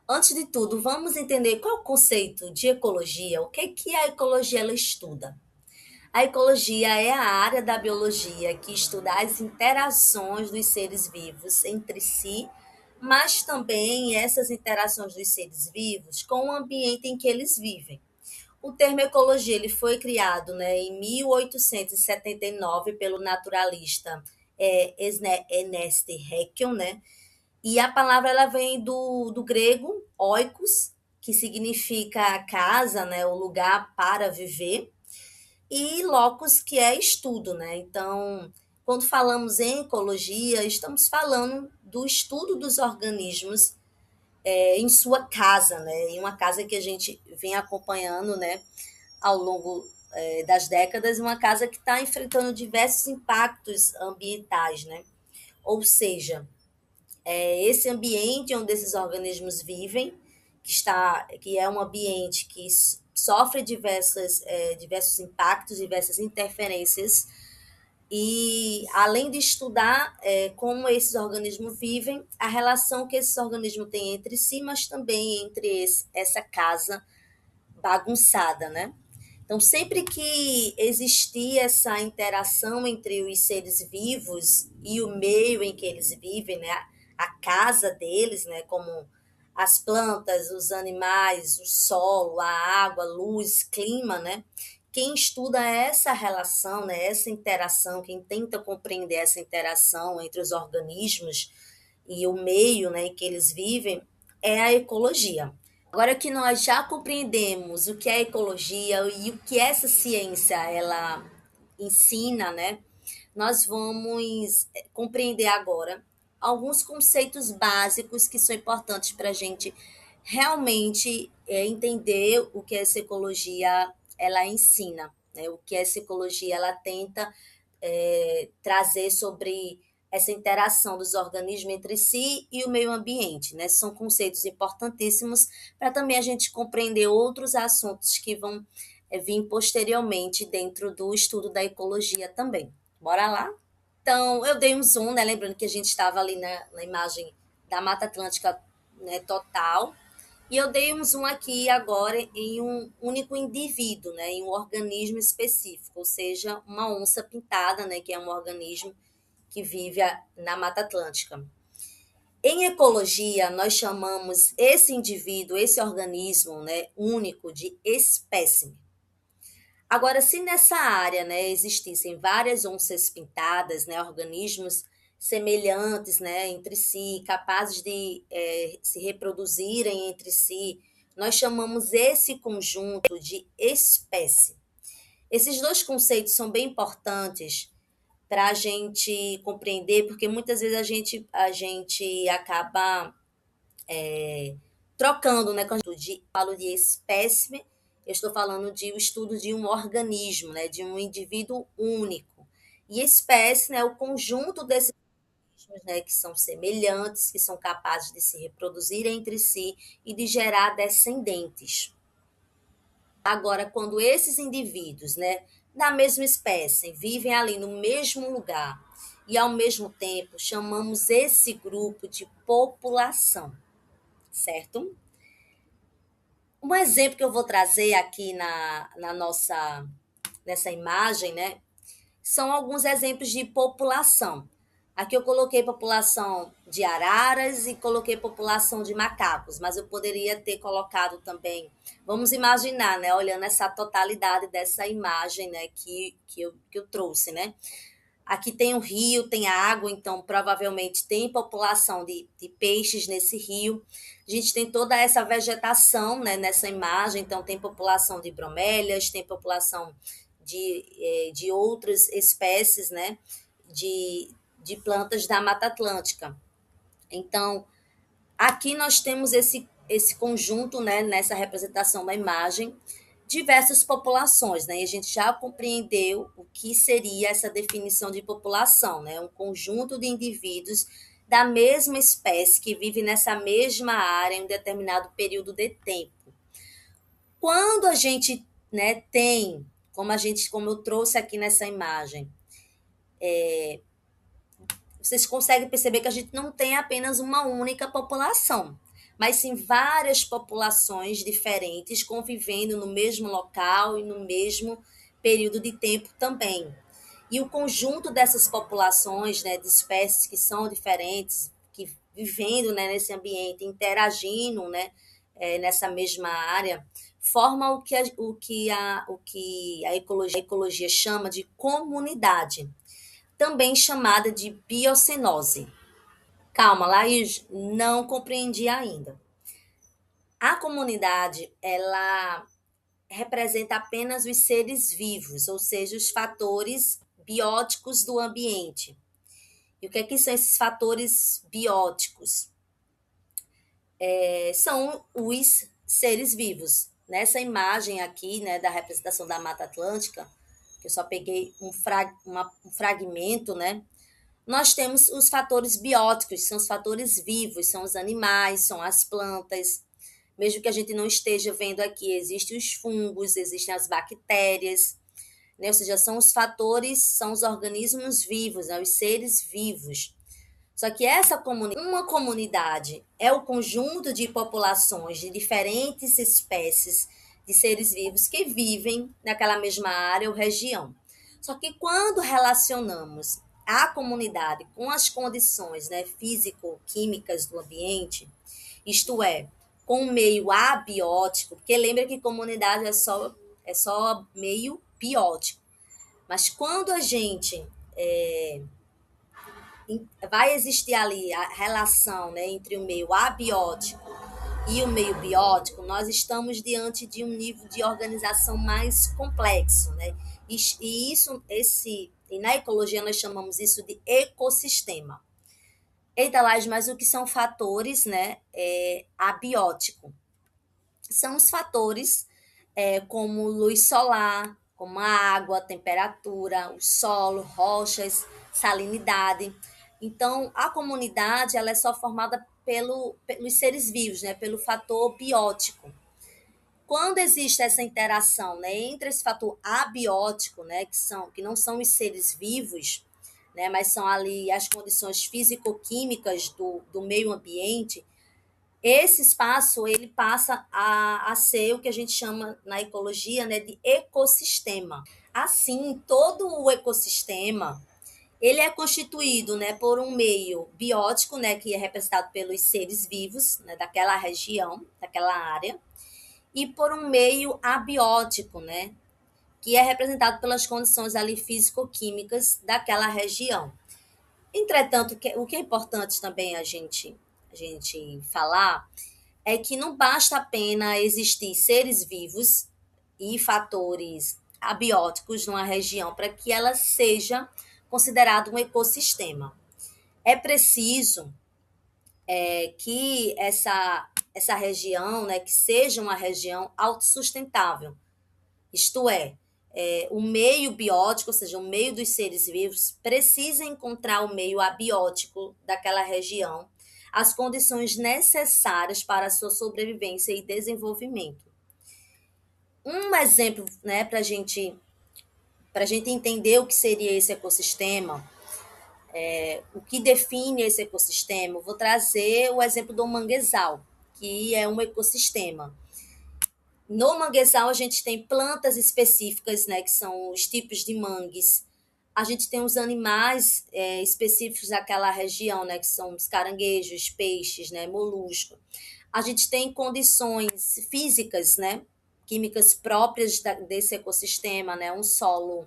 Antes de tudo, vamos entender qual é o conceito de ecologia, o que é que a ecologia ela estuda. A ecologia é a área da biologia que estuda as interações dos seres vivos entre si, mas também essas interações dos seres vivos com o ambiente em que eles vivem. O termo ecologia ele foi criado, em 1879 pelo naturalista Ernest Haeckel, né? E a palavra ela vem do grego oikos, que significa casa, né, o lugar para viver, e locus, que é estudo, né? Então, quando falamos em ecologia, estamos falando do estudo dos organismos em sua casa, né? Em uma casa que a gente vem acompanhando, né, ao longo das décadas, uma casa que está enfrentando diversos impactos ambientais, né? Ou seja, esse ambiente onde esses organismos vivem, que é um ambiente que sofre diversos impactos, diversas interferências, e além de estudar como esses organismos vivem, a relação que esses organismos têm entre si, mas também entre essa casa bagunçada, né? Então, sempre que existir essa interação entre os seres vivos e o meio em que eles vivem, né, a casa deles, né, como as plantas, os animais, o solo, a água, a luz, clima, né? Quem estuda essa relação, né, essa interação, quem tenta compreender essa interação entre os organismos e o meio, né, em que eles vivem, é a ecologia. Agora que nós já compreendemos o que é ecologia e o que essa ciência ela ensina, né? Nós vamos compreender agora alguns conceitos básicos que são importantes para a gente realmente entender o que essa ecologia ela ensina, né? O que essa ecologia ela tenta trazer sobre essa interação dos organismos entre si e o meio ambiente, né? São conceitos importantíssimos para também a gente compreender outros assuntos que vão vir posteriormente dentro do estudo da ecologia também. Bora lá? Então, eu dei um zoom, né? Lembrando que a gente estava ali na imagem da Mata Atlântica, né, total. E eu dei um zoom aqui agora em um único indivíduo, né, em um organismo específico, ou seja, uma onça pintada, né, que é um organismo que vive na Mata Atlântica. Em ecologia, nós chamamos esse indivíduo, esse organismo, né, único, de espécime. Agora, se nessa área, né, existissem várias onças pintadas, né, organismos semelhantes, né, entre si, capazes de se reproduzirem entre si, nós chamamos esse conjunto de espécie. Esses dois conceitos são bem importantes para a gente compreender, porque muitas vezes a gente acaba trocando, né? Quando eu falo de espécime, eu estou falando de o estudo de um organismo, né? De um indivíduo único. E espécie, né? É o conjunto desses organismos, né? Que são semelhantes, que são capazes de se reproduzir entre si e de gerar descendentes. Agora, quando esses indivíduos, né, da mesma espécie, vivem ali no mesmo lugar e ao mesmo tempo chamamos esse grupo de população, certo? Um exemplo que eu vou trazer aqui nessa imagem, né, são alguns exemplos de população. Aqui eu coloquei população de araras e coloquei população de macacos, mas eu poderia ter colocado também. Vamos imaginar, né, olhando essa totalidade dessa imagem, né, que eu trouxe, né? Aqui tem um rio, tem água, então provavelmente tem população de peixes nesse rio. A gente tem toda essa vegetação, né, nessa imagem, então tem população de bromélias, tem população de outras espécies, né, de plantas da Mata Atlântica. Então, aqui nós temos esse conjunto, né, nessa representação da imagem, diversas populações, né? E a gente já compreendeu o que seria essa definição de população, né? Um conjunto de indivíduos da mesma espécie que vive nessa mesma área em um determinado período de tempo. Quando a gente, né, tem, como eu trouxe aqui nessa imagem, vocês conseguem perceber que a gente não tem apenas uma única população. mas sim várias populações diferentes convivendo no mesmo local e no mesmo período de tempo também. E o conjunto dessas populações, né, de espécies que são diferentes, que vivendo, né, nesse ambiente, interagindo, né, nessa mesma área, forma o que a ecologia chama de comunidade, também chamada de biocenose. Calma, Laís, não compreendi ainda. A comunidade, ela representa apenas os seres vivos, ou seja, os fatores bióticos do ambiente. E o que são esses fatores bióticos? São os seres vivos. Nessa imagem aqui, né, da representação da Mata Atlântica, que eu só peguei um fragmento, né? Nós temos os fatores bióticos, que são os fatores vivos, são os animais, são as plantas. Mesmo que a gente não esteja vendo aqui, existem os fungos, existem as bactérias, né? Ou seja, são os fatores, são os organismos vivos, né? Os seres vivos. Só que uma comunidade é o conjunto de populações de diferentes espécies de seres vivos que vivem naquela mesma área ou região. Só que quando relacionamos a comunidade com as condições, né, físico-químicas do ambiente, isto é, com o meio abiótico, porque lembra que comunidade é só meio biótico. Mas quando a gente vai existir ali a relação, né, entre o meio abiótico e o meio biótico, nós estamos diante de um nível de organização mais complexo, né? E na ecologia nós chamamos isso de ecossistema. Eita, Laís, mas o que são fatores, né, abiótico? São os fatores como luz solar, como a água, a temperatura, o solo, rochas, salinidade. Então, a comunidade ela é só formada pelos seres vivos, né? Pelo fator biótico. Quando existe essa interação, né, entre esse fator abiótico, né, que não são os seres vivos, né, mas são ali as condições físico-químicas do meio ambiente, esse espaço ele passa a ser o que a gente chama na ecologia, né, de ecossistema. Assim, todo o ecossistema ele é constituído, né, por um meio biótico, né, que é representado pelos seres vivos, né, daquela região, daquela área, e por um meio abiótico, né, que é representado pelas condições ali físico-químicas daquela região. Entretanto, o que é importante também a gente falar é que não basta apenas existir seres vivos e fatores abióticos numa região para que ela seja considerada um ecossistema. É preciso que essa região, né, que seja uma região autossustentável. Isto o meio biótico, ou seja, o meio dos seres vivos, precisa encontrar o meio abiótico daquela região, as condições necessárias para a sua sobrevivência e desenvolvimento. Um exemplo, né, para gente entender o que seria esse ecossistema, o que define esse ecossistema, eu vou trazer o exemplo do manguezal, que é um ecossistema. No manguezal, a gente tem plantas específicas, né, que são os tipos de mangues. A gente tem os animais específicos daquela região, né, que são os caranguejos, peixes, né, molusco. A gente tem condições físicas, né, químicas próprias desse ecossistema, né, um solo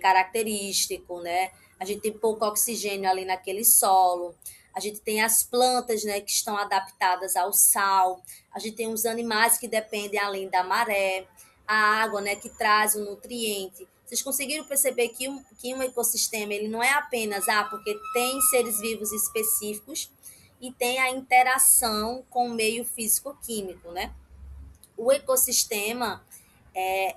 característico, né? A gente tem pouco oxigênio ali naquele solo. A gente tem as plantas, né, que estão adaptadas ao sal. A gente tem os animais que dependem além da maré. A água, né, que traz o nutriente. Vocês conseguiram perceber que um ecossistema ele não é apenas porque tem seres vivos específicos e tem a interação com o meio físico-químico, né? O ecossistema é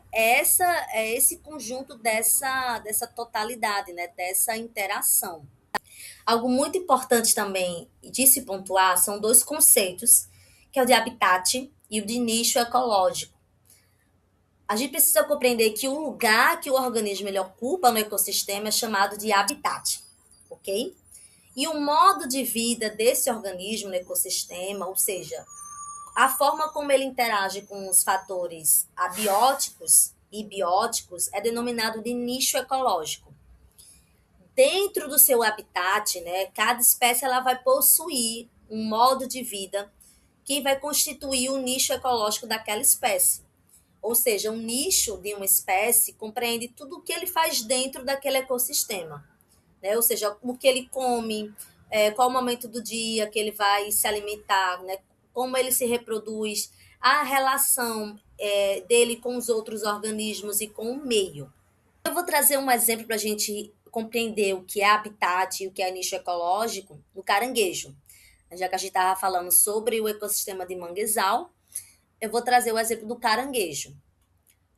esse conjunto dessa totalidade, né? Dessa interação. Algo muito importante também de se pontuar são dois conceitos, que é o de habitat e o de nicho ecológico. A gente precisa compreender que o lugar que o organismo ele ocupa no ecossistema é chamado de habitat, ok? E o modo de vida desse organismo no ecossistema, ou seja, a forma como ele interage com os fatores abióticos e bióticos, é denominado de nicho ecológico. Dentro do seu habitat, né, cada espécie ela vai possuir um modo de vida que vai constituir o nicho ecológico daquela espécie. Ou seja, um nicho de uma espécie compreende tudo o que ele faz dentro daquele ecossistema, né? Ou seja, o que ele come, qual o momento do dia que ele vai se alimentar, né? Como ele se reproduz, a relação dele com os outros organismos e com o meio. Eu vou trazer um exemplo para a gente compreender o que é habitat e o que é nicho ecológico do caranguejo. Já que a gente estava falando sobre o ecossistema de manguezal, eu vou trazer o exemplo do caranguejo.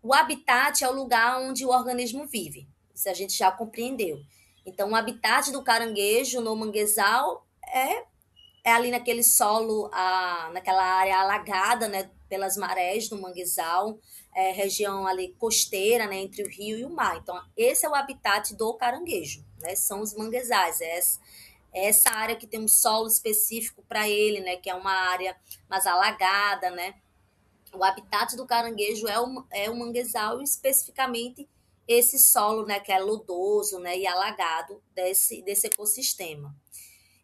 O habitat é o lugar onde o organismo vive. Isso a gente já compreendeu. Então, o habitat do caranguejo no manguezal é ali naquele solo, naquela área alagada, né, pelas marés do manguezal, região ali costeira, né, entre o rio e o mar. Então, esse é o habitat do caranguejo, né, são os manguezais. Essa área que tem um solo específico para ele, né, que é uma área mais alagada, né. O habitat do caranguejo é o manguezal, especificamente esse solo, né, que é lodoso, né, e alagado desse ecossistema.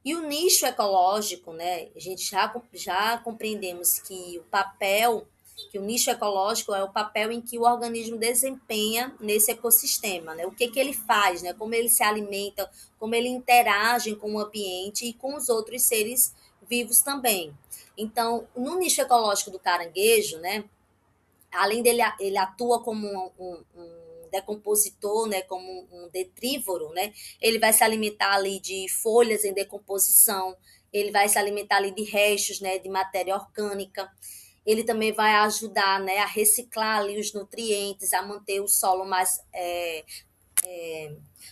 E o nicho ecológico, né, a gente já compreendemos que o nicho ecológico é o papel em que o organismo desempenha nesse ecossistema, né? O que ele faz, né? Como ele se alimenta, como ele interage com o ambiente e com os outros seres vivos também. Então, no nicho ecológico do caranguejo, né, além dele, ele atua como um decompositor, né, como um detrívoro, né, ele vai se alimentar ali de folhas em decomposição, ele vai se alimentar ali de restos, né, de matéria orgânica, ele também vai ajudar, né, a reciclar ali os nutrientes, a manter o solo mais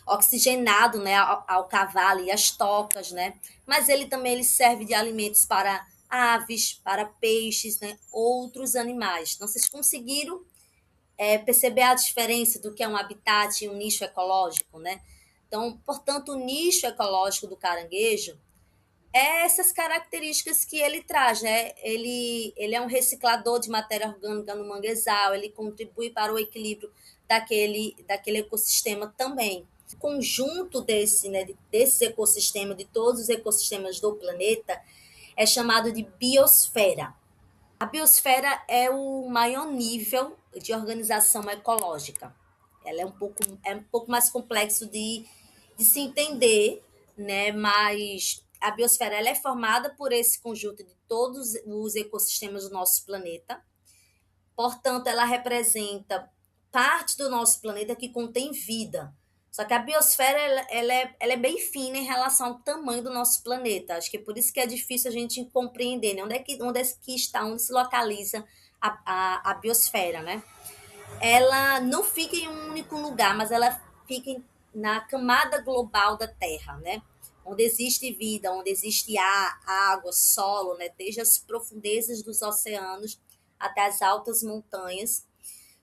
oxigenado, né, ao cavar ali as tocas, né, mas ele serve de alimentos para aves, para peixes, né, outros animais. Então, vocês conseguiram perceber a diferença do que é um habitat e um nicho ecológico, né? Então, portanto, o nicho ecológico do caranguejo é essas características que ele traz, né? Ele é um reciclador de matéria orgânica no manguezal, ele contribui para o equilíbrio daquele ecossistema também. O conjunto desses ecossistemas, de todos os ecossistemas do planeta, é chamado de biosfera. A biosfera é o maior nível de organização ecológica. Ela é um pouco mais complexo de se entender, né? Mas a biosfera ela é formada por esse conjunto de todos os ecossistemas do nosso planeta. Portanto, ela representa parte do nosso planeta que contém vida. Só que a biosfera ela é bem fina em relação ao tamanho do nosso planeta. Acho que é por isso que é difícil a gente compreender, né? Onde se localiza a biosfera, né? Ela não fica em um único lugar, mas ela fica na camada global da Terra, né? Onde existe vida, onde existe ar, água, solo, né? Desde as profundezas dos oceanos até as altas montanhas,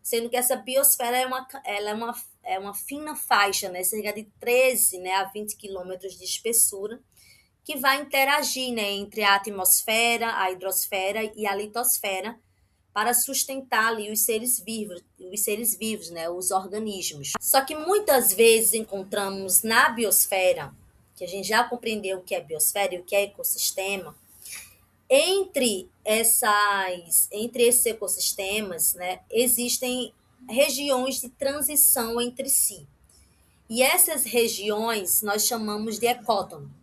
sendo que essa biosfera ela é uma fina faixa, né? Cerca de 13, né, a 20 quilômetros de espessura, que vai interagir, né, entre a atmosfera, a hidrosfera e a litosfera, para sustentar ali os seres vivos, né, os organismos. Só que muitas vezes encontramos na biosfera, que a gente já compreendeu o que é biosfera e o que é ecossistema, entre esses ecossistemas, né, existem regiões de transição entre si. E essas regiões nós chamamos de ecótono.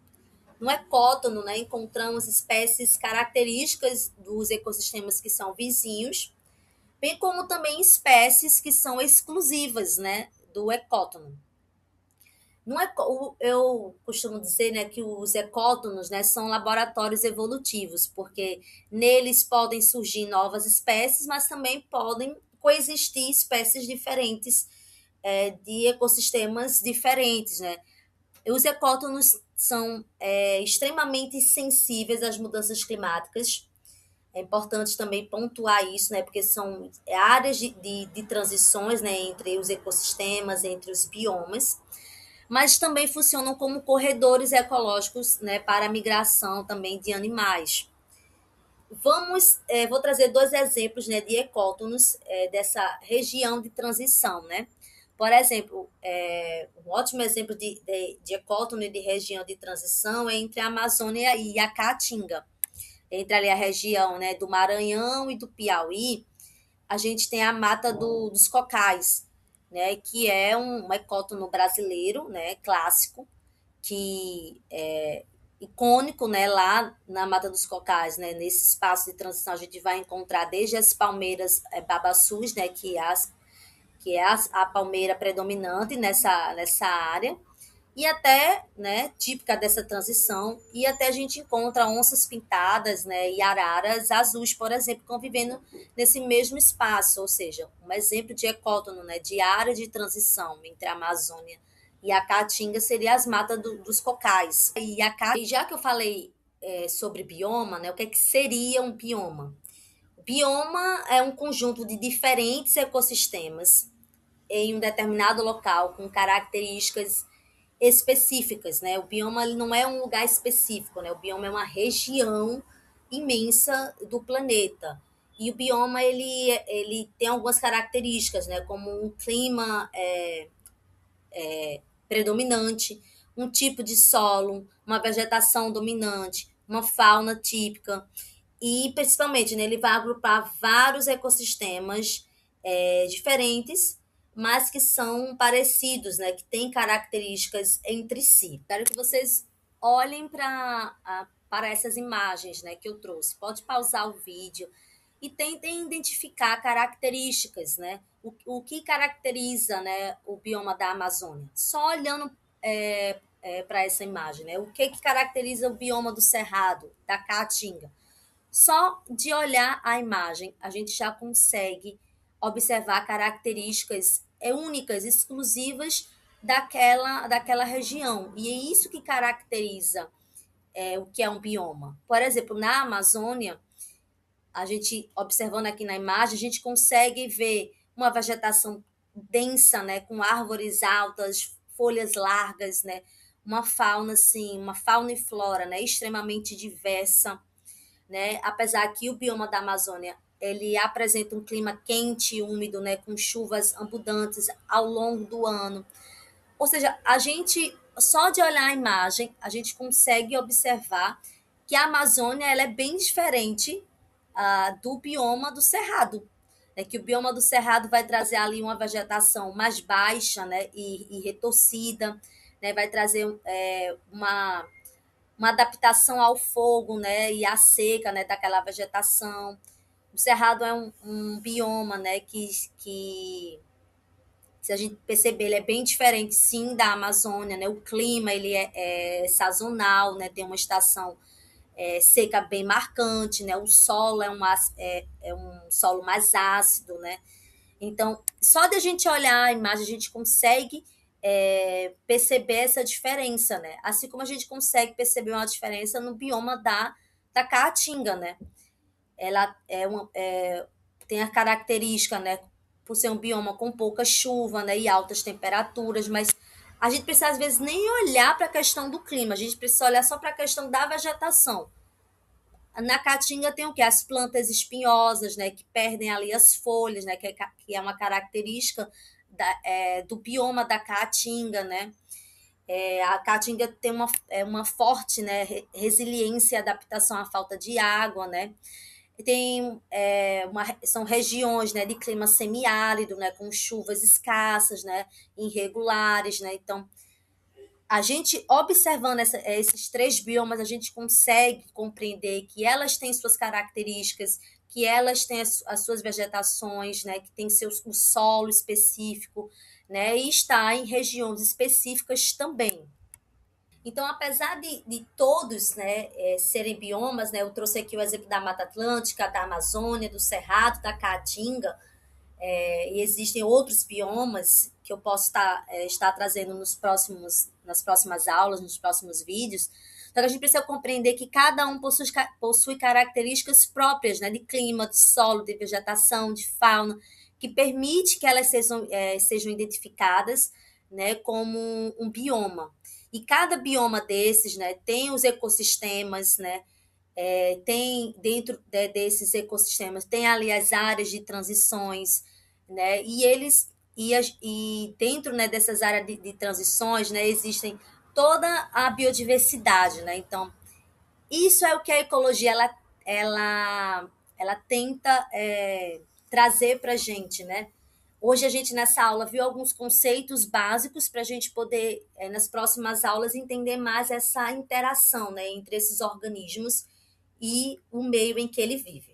No ecótono, né, encontramos espécies características dos ecossistemas que são vizinhos, bem como também espécies que são exclusivas, né, do ecótono. Eu costumo dizer, né, que os ecótonos, né, são laboratórios evolutivos, porque neles podem surgir novas espécies, mas também podem coexistir espécies diferentes, de ecossistemas diferentes, né? Os ecótonos são extremamente sensíveis às mudanças climáticas. É importante também pontuar isso, né? Porque são áreas de transições, né? Entre os ecossistemas, entre os biomas. mas também funcionam como corredores ecológicos, né, para a migração também de animais. Vou trazer dois exemplos, né, de ecótonos dessa região de transição, né? Por exemplo, um ótimo exemplo de ecótono e de região de transição é entre a Amazônia e a Caatinga. Entre ali a região, né, do Maranhão e do Piauí, a gente tem a Mata dos Cocais, né, que é um ecótono brasileiro, né, clássico, que é icônico, né, lá na Mata dos Cocais, né, nesse espaço de transição a gente vai encontrar desde as palmeiras babaçus, né, que é a palmeira predominante nessa área, e até, né, típica dessa transição, e até a gente encontra onças pintadas, né, e araras azuis, por exemplo, convivendo nesse mesmo espaço, ou seja, um exemplo de ecótono, né, de área de transição entre a Amazônia e a Caatinga seria as matas dos cocais. E já que eu falei sobre bioma, né, o que seria um bioma? O bioma é um conjunto de diferentes ecossistemas em um determinado local com características específicas, né? O bioma ele não é um lugar específico, né? O bioma é uma região imensa do planeta. E o bioma ele tem algumas características, né? Como um clima predominante, um tipo de solo, uma vegetação dominante, uma fauna típica e principalmente, né, ele vai agrupar vários ecossistemas diferentes, mas que são parecidos, né, que têm características entre si. Quero que vocês olhem para essas imagens, né, que eu trouxe. Pode pausar o vídeo e tentem identificar características, né? O que caracteriza, né, o bioma da Amazônia. Só olhando para essa imagem, né? O que caracteriza o bioma do Cerrado, da Caatinga. Só de olhar a imagem, a gente já consegue observar características únicas, exclusivas daquela região. E é isso que caracteriza o que é um bioma. Por exemplo, na Amazônia, a gente, observando aqui na imagem, a gente consegue ver uma vegetação densa, né, com árvores altas, folhas largas, né, uma fauna assim, uma fauna e flora, né, extremamente diversa, né? Apesar que o bioma da Amazônia ele apresenta um clima quente e úmido, né, com chuvas abundantes ao longo do ano. Ou seja, a gente só de olhar a imagem, a gente consegue observar que a Amazônia ela é bem diferente do bioma do Cerrado. É que o bioma do Cerrado vai trazer ali uma vegetação mais baixa, né, e retorcida, né, vai trazer uma adaptação ao fogo, né, e à seca, né, daquela vegetação. O cerrado é um bioma, né, que se a gente perceber, ele é bem diferente, sim, da Amazônia, né, o clima, ele é sazonal, né, tem uma estação seca bem marcante, né, o solo é um solo mais ácido, né, então, só de a gente olhar a imagem, a gente consegue perceber essa diferença, né? Assim como a gente consegue perceber uma diferença no bioma da Caatinga, né? Ela tem a característica, né? Por ser um bioma com pouca chuva, né? E altas temperaturas, mas a gente precisa, às vezes, nem olhar para a questão do clima, a gente precisa olhar só para a questão da vegetação. Na caatinga tem o que? As plantas espinhosas, né, que perdem ali as folhas, né, que é uma característica do bioma da caatinga, né? A caatinga tem uma forte, né, resiliência e adaptação à falta de água, né? Tem são regiões, né, de clima semiárido, né, com chuvas escassas, né, irregulares, né? Então, a gente observando esses três biomas, a gente consegue compreender que elas têm suas características, que elas têm as suas vegetações, né, que tem o solo específico, né, e está em regiões específicas também. Então, apesar de todos, né, serem biomas, né, eu trouxe aqui o exemplo da Mata Atlântica, da Amazônia, do Cerrado, da Caatinga, e existem outros biomas que eu posso estar trazendo nas próximas aulas, nos próximos vídeos. Então, a gente precisa compreender que cada um possui características próprias, né, de clima, de solo, de vegetação, de fauna, que permite que elas sejam identificadas, né, como um bioma. E cada bioma desses, né, tem os ecossistemas, né, tem dentro desses ecossistemas, tem ali as áreas de transições, né, e dentro, né, dessas áreas de transições, né, existem toda a biodiversidade, né, então isso é o que a ecologia ela tenta trazer para a gente, né? Hoje a gente nessa aula viu alguns conceitos básicos para a gente poder, nas próximas aulas, entender mais essa interação, né, entre esses organismos e o meio em que ele vive.